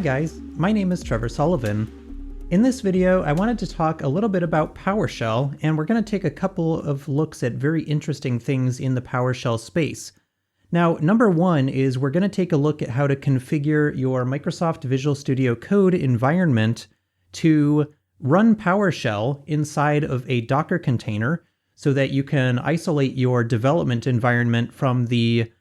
guys, my name is Trevor Sullivan. In this video, I wanted to talk a little bit about PowerShell, and we're going to take a couple of looks at very interesting things in the PowerShell space. Now, number one is we're going to take a look at how to configure your Microsoft Visual Studio Code environment to run PowerShell inside of a Docker container so that you can isolate your development environment from the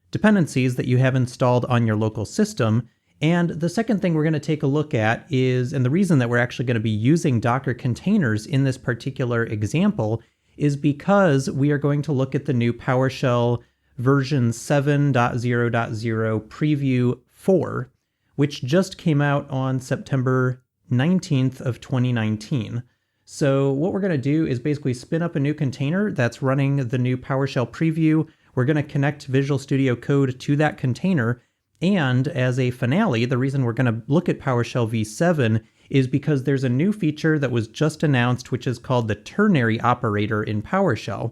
dependencies that you have installed on your local system. And the second thing we're going to take a look at is, and the reason that we're actually going to be using Docker containers in this particular example is because we are going to look at the new PowerShell version 7.0.0 preview 4, which just came out on September 19th of 2019. So what we're going to do is basically spin up a new container that's running the new PowerShell preview. We're going to connect Visual Studio Code to that container. And as a finale, the reason we're going to look at PowerShell v7 is because there's a new feature that was just announced, which is called the ternary operator in PowerShell.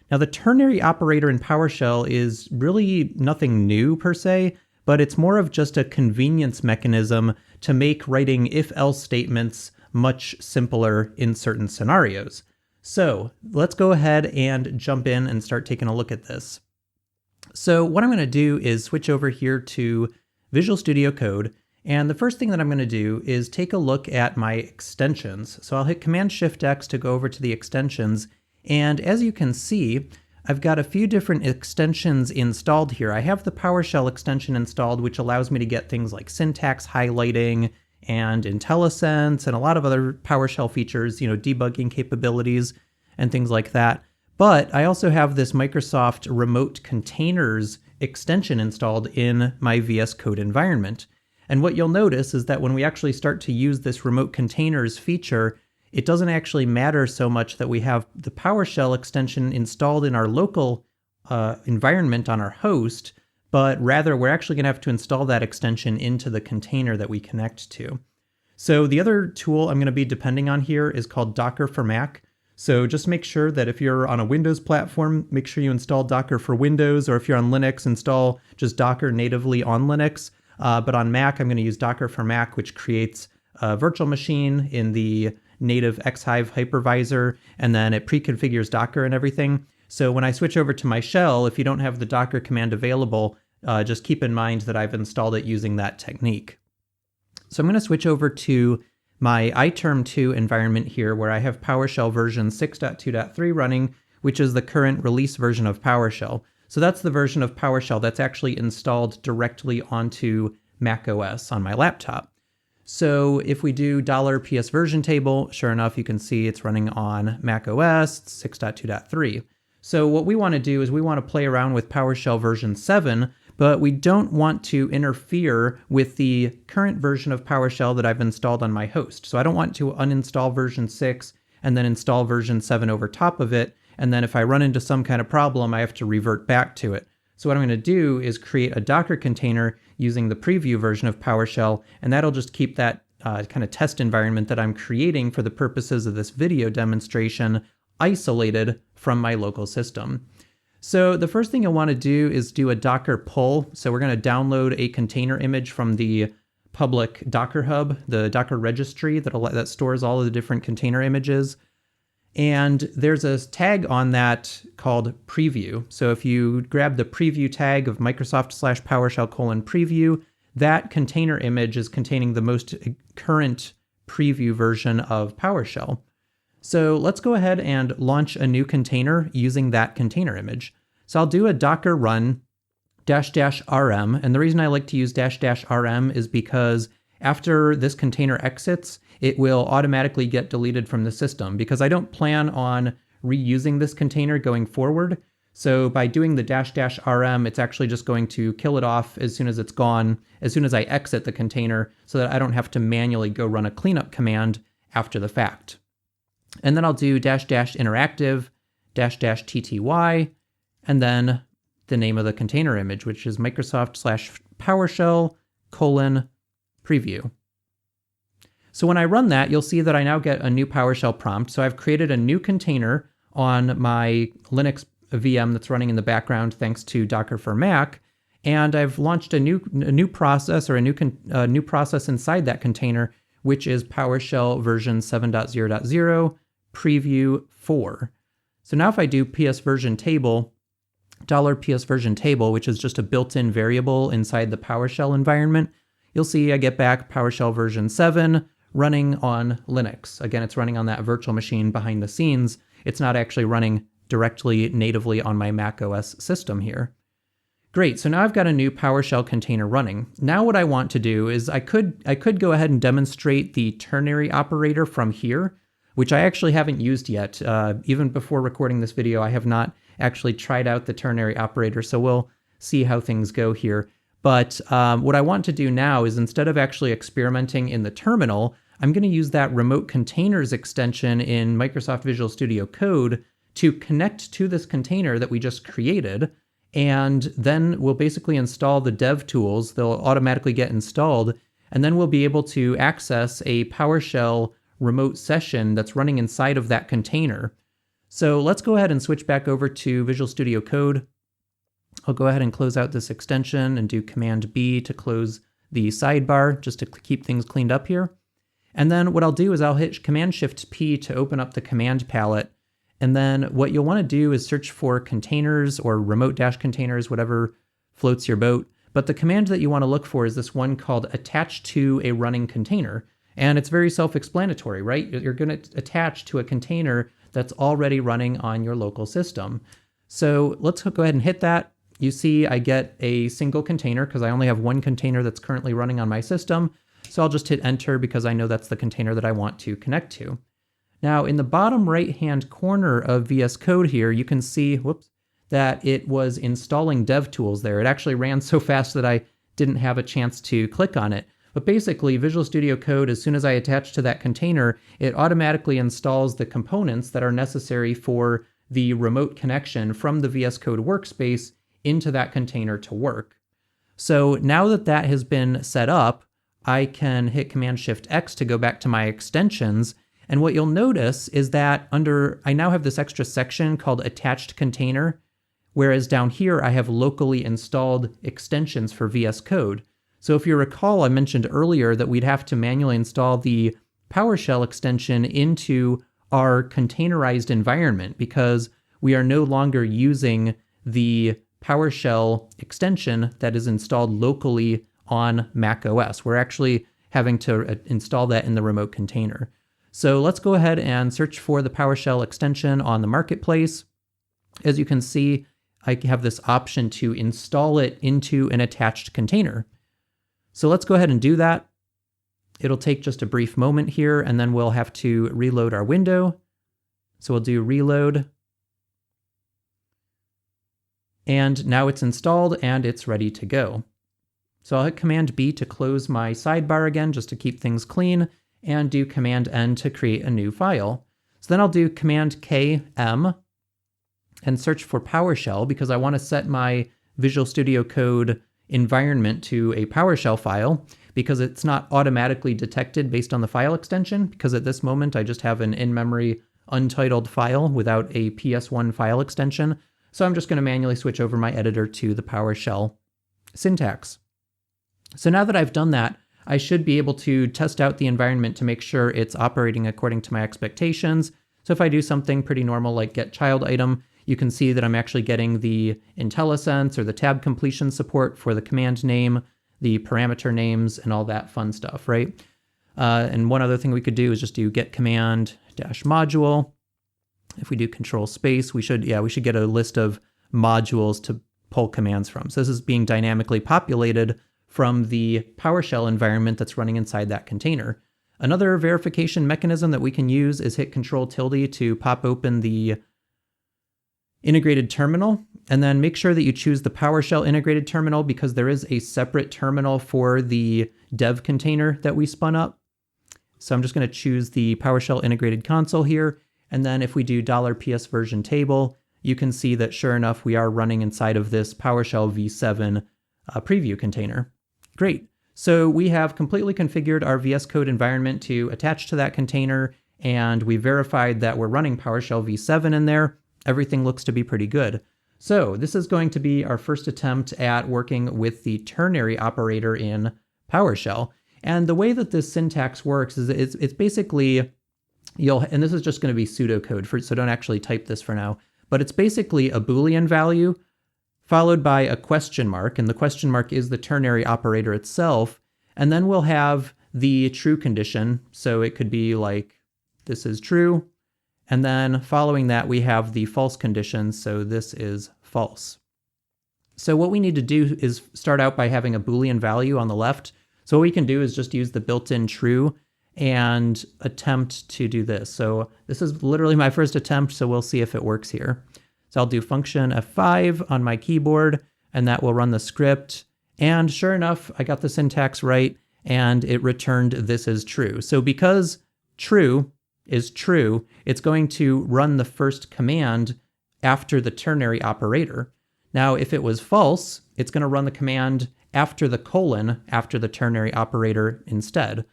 Now, the ternary operator in PowerShell is really nothing new per se, but it's more of just a convenience mechanism to make writing if-else statements much simpler in certain scenarios. So let's go ahead and jump in and start taking a look at this. So what I'm going to do is switch over here to Visual Studio Code, and the first thing that I'm going to do is take a look at my extensions. So I'll hit Command-Shift-X to go over to the extensions, and as you can see, I've got a few different extensions installed here. I have the PowerShell extension installed, which allows me to get things like syntax highlighting and IntelliSense and a lot of other PowerShell features, debugging capabilities and things like that. But I also have this Microsoft Remote Containers extension installed in my VS Code environment. And what you'll notice is that when we actually start to use this Remote Containers feature, it doesn't actually matter so much that we have the PowerShell extension installed in our local environment on our host, but rather we're actually going to have to install that extension into the container that we connect to. So the other tool I'm going to be depending on here is called Docker for Mac. So just make sure that if you're on a Windows platform, make sure you install Docker for Windows, or if you're on Linux, install just Docker natively on Linux. But on Mac, I'm going to use Docker for Mac, which creates a virtual machine in the native Xhive hypervisor, and then it pre-configures Docker and everything. So when I switch over to my shell, if you don't have the Docker command available, just keep in mind that I've installed it using that technique. So I'm going to switch over to my iTerm2 environment here, where I have PowerShell version 6.2.3 running, which is the current release version of PowerShell. So that's the version of PowerShell that's actually installed directly onto macOS on my laptop. So if we do $ps version table, sure enough, you can see it's running on macOS 6.2.3. So what we want to do is we want to play around with PowerShell version 7, but we don't want to interfere with the current version of PowerShell that I've installed on my host. So I don't want to uninstall version 6 and then install version 7 over top of it, and then if I run into some kind of problem, I have to revert back to it. So what I'm going to do is create a Docker container using the preview version of PowerShell, and that'll just keep that kind of test environment that I'm creating for the purposes of this video demonstration isolated from my local system. So the first thing you'll want to do is do a Docker pull. So we're going to download a container image from the public Docker Hub, the Docker registry that stores all of the different container images. And there's a tag on that called preview. So if you grab the preview tag of Microsoft/PowerShell:preview, that container image is containing the most current preview version of PowerShell. So let's go ahead and launch a new container using that container image. So I'll do a Docker run --rm, and the reason I like to use --rm is because after this container exits, it will automatically get deleted from the system because I don't plan on reusing this container going forward. So by doing the --rm, it's actually just going to kill it off as soon as it's gone, as soon as I exit the container, so that I don't have to manually go run a cleanup command after the fact. And then I'll do --interactive --tty, and then the name of the container image, which is Microsoft/PowerShell:preview. So when I run that, you'll see that I now get a new PowerShell prompt. So I've created a new container on my Linux VM that's running in the background thanks to Docker for Mac. And I've launched a new process, or a new process inside that container, which is PowerShell version 7.0.0 preview 4. So now if I do PS version table, $PS version table, which is just a built-in variable inside the PowerShell environment, you'll see I get back PowerShell version 7 running on Linux. Again, it's running on that virtual machine behind the scenes. It's not actually running directly natively on my Mac OS system here. Great, so now I've got a new PowerShell container running. Now what I want to do is I could go ahead and demonstrate the ternary operator from here, which I actually haven't used yet. Even before recording this video, I have not actually tried out the ternary operator, so we'll see how things go here. But what I want to do now is, instead of actually experimenting in the terminal, I'm going to use that remote containers extension in Microsoft Visual Studio Code to connect to this container that we just created, and then we'll basically install the dev tools. They'll automatically get installed, and then we'll be able to access a PowerShell remote session that's running inside of that container. So let's go ahead and switch back over to Visual Studio Code. I'll go ahead and close out this extension and do Command B to close the sidebar, just to keep things cleaned up here. And then what I'll do is I'll hit Command Shift P to open up the command palette. And then what you'll want to do is search for containers or remote-containers, whatever floats your boat. But the command that you want to look for is this one called attach to a running container. And it's very self-explanatory, right? You're going to attach to a container that's already running on your local system. So let's go ahead and hit that. You see I get a single container because I only have one container that's currently running on my system. So I'll just hit enter because I know that's the container that I want to connect to. Now in the bottom right-hand corner of VS Code here, you can see, that it was installing DevTools there. It actually ran so fast that I didn't have a chance to click on it. But basically, Visual Studio Code, as soon as I attach to that container, it automatically installs the components that are necessary for the remote connection from the VS Code workspace into that container to work. So now that that has been set up, I can hit Command-Shift-X to go back to my extensions. And what you'll notice is that I now have this extra section called Attached Container, whereas down here I have locally installed extensions for VS Code. So if you recall, I mentioned earlier that we'd have to manually install the PowerShell extension into our containerized environment because we are no longer using the PowerShell extension that is installed locally on Mac OS. We're actually having to install that in the remote container. So let's go ahead and search for the PowerShell extension on the marketplace. As you can see, I have this option to install it into an attached container. So let's go ahead and do that. It'll take just a brief moment here, and then we'll have to reload our window. So we'll do reload. And now it's installed and it's ready to go. So I'll hit Command B to close my sidebar again, just to keep things clean, and do Command N to create a new file. So then I'll do Command K M and search for PowerShell because I want to set my Visual Studio Code environment to a PowerShell file because it's not automatically detected based on the file extension, because at this moment I just have an in-memory untitled file without a PS1 file extension. So I'm just going to manually switch over my editor to the PowerShell syntax. So now that I've done that, I should be able to test out the environment to make sure it's operating according to my expectations. So if I do something pretty normal like get child item, you can see that I'm actually getting the IntelliSense or the tab completion support for the command name, the parameter names, and all that fun stuff, right? And one other thing we could do is just do get command -module. If we do control space, we should get a list of modules to pull commands from. So this is being dynamically populated from the PowerShell environment that's running inside that container. Another verification mechanism that we can use is hit Control-tilde to pop open the integrated terminal, and then make sure that you choose the PowerShell integrated terminal because there is a separate terminal for the dev container that we spun up. So I'm just going to choose the PowerShell integrated console here, and then if we do $PS version table, you can see that sure enough we are running inside of this PowerShell v7 preview container. Great. So we have completely configured our VS Code environment to attach to that container, and we verified that we're running PowerShell v7 in there. Everything looks to be pretty good. So this is going to be our first attempt at working with the ternary operator in PowerShell. And the way that this syntax works is it's basically, and this is just going to be pseudocode, so don't actually type this for now, but it's basically a Boolean value followed by a question mark, and the question mark is the ternary operator itself, and then we'll have the true condition, so it could be like, this is true, and then following that we have the false condition, so this is false. So what we need to do is start out by having a Boolean value on the left. So what we can do is just use the built-in true and attempt to do this. So this is literally my first attempt, so we'll see if it works here. So I'll do function F5 on my keyboard, and that will run the script. And sure enough, I got the syntax right, and it returned this is true. So because true is true, it's going to run the first command after the ternary operator. Now, if it was false, it's going to run the command after the colon, after the ternary operator instead.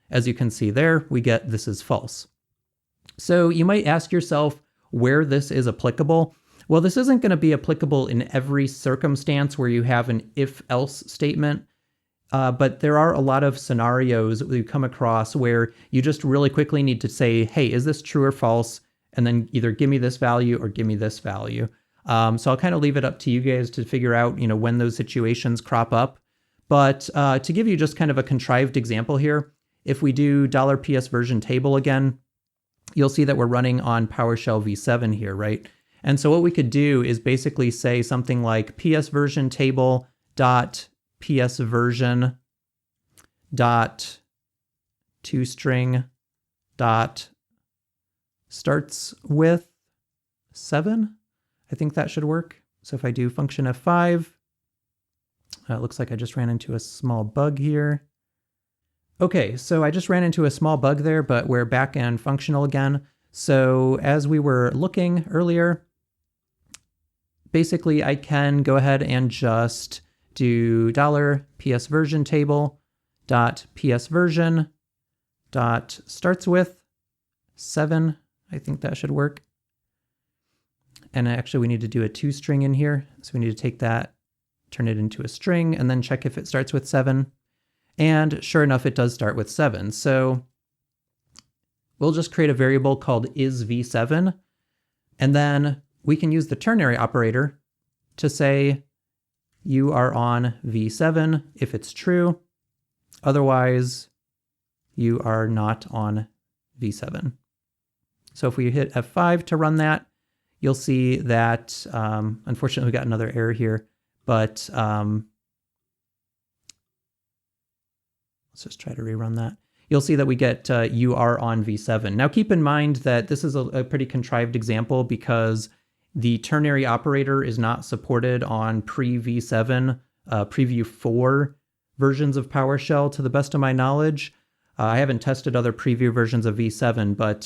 As you can see there, we get this is false. So you might ask yourself where this is applicable. Well, this isn't going to be applicable in every circumstance where you have an if-else statement, but there are a lot of scenarios that you come across where you just really quickly need to say, hey, is this true or false? And then either give me this value or give me this value. So I'll kind of leave it up to you guys to figure out, when those situations crop up. But to give you just kind of a contrived example here, if we do $ps version table again, you'll see that we're running on PowerShell v7 here, right? And so what we could do is basically say something like ps version table dot ps version dot toString dot starts with 7. I think that should work. So if I do function F5, it looks like I just ran into a small bug here. Okay, so I just ran into a small bug there, but we're back and functional again. So as we were looking earlier, basically I can go ahead and just do $ps version table dot ps version dot starts with 7. I think that should work. And actually we need to do a toString in here. So we need to take that, turn it into a string, and then check if it starts with 7. And sure enough, it does start with 7. So we'll just create a variable called isv7, and then we can use the ternary operator to say you are on v7 if it's true. Otherwise, you are not on v7. So if we hit F5 to run that, you'll see that, unfortunately, we got another error here, but let's just try to rerun that. You'll see that we get you are on v7. Now keep in mind that this is a pretty contrived example because the ternary operator is not supported on pre-v7, preview 4 versions of PowerShell to the best of my knowledge. I haven't tested other preview versions of v7, but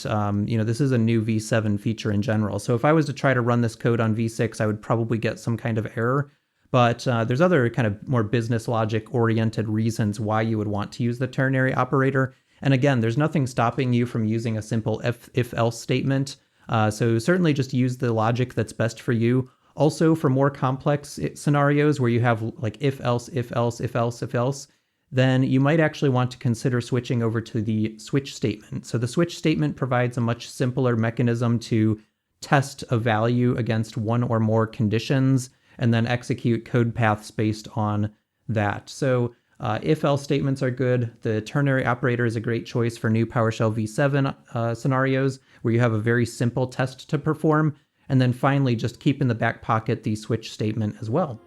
this is a new v7 feature in general. So if I was to try to run this code on v6, I would probably get some kind of error. But there's other kind of more business logic oriented reasons why you would want to use the ternary operator. And again, there's nothing stopping you from using a simple if-else statement. So certainly just use the logic that's best for you. Also, for more complex scenarios where you have like if-else, if-else, if-else, if-else, then you might actually want to consider switching over to the switch statement. So the switch statement provides a much simpler mechanism to test a value against one or more conditions and then execute code paths based on that. So if-else statements are good. The ternary operator is a great choice for new PowerShell v7 scenarios where you have a very simple test to perform. And then finally, just keep in the back pocket the switch statement as well.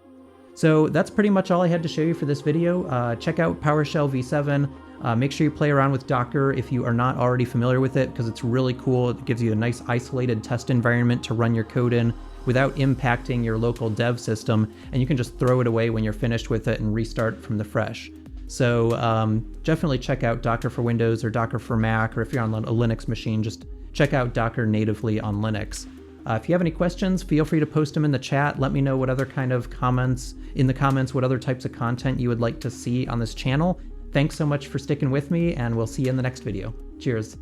So that's pretty much all I had to show you for this video. Check out PowerShell v7. Make sure you play around with Docker if you are not already familiar with it, because it's really cool. It gives you a nice isolated test environment to run your code in without impacting your local dev system, and you can just throw it away when you're finished with it and restart from the fresh. So definitely check out Docker for Windows or Docker for Mac, or if you're on a Linux machine, just check out Docker natively on Linux. If you have any questions, feel free to post them in the chat. Let me know what other kind of comments what other types of content you would like to see on this channel. Thanks so much for sticking with me, and we'll see you in the next video. Cheers.